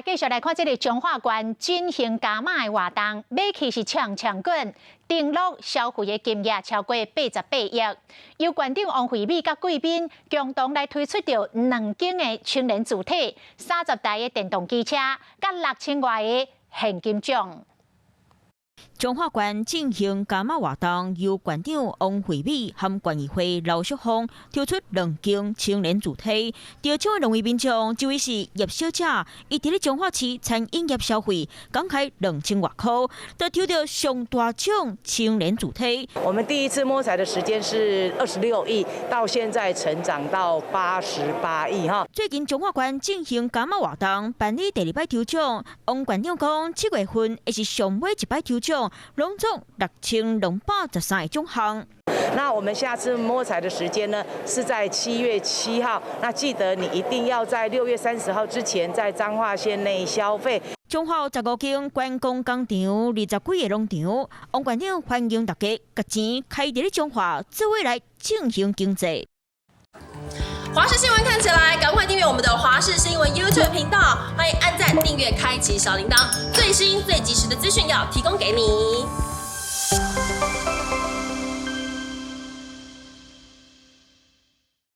来继续来看这个彰化县进行加码的活动，买起是抢滚，登录消费的金额超过88亿。由县长王惠美甲贵宾共同来推出着2间的青年主体、30台的电动机车，甲6000外的现金奖。彰化县进行加码活动，由县长王惠美和县议会刘淑芳推出2间青年主题。得奖的两位民众，一位是叶小姐，伊伫咧彰化市餐饮业消费，刚开2000外块，得抽到上大奖青年主题。我们第一次摸彩的时间是26亿，到现在成长到88亿哈。最近彰化县进行加码活动，办理第2摆抽奖。王县长讲，7月份会是上尾1摆抽奖。拢总6213个奖项。那我们下次摸彩的时间呢是在7月7号。那记得你一定要在6月30号之前在彰化县内消费。彰化15间观光工厂，20几个农场。王县长欢迎大家把钱开伫咧彰化，做未来进行经济。华视新闻看起来，赶快订阅我们的华视新闻 YouTube 频道，欢迎按赞、订阅、开启小铃铛，最新最及时的资讯要提供给你。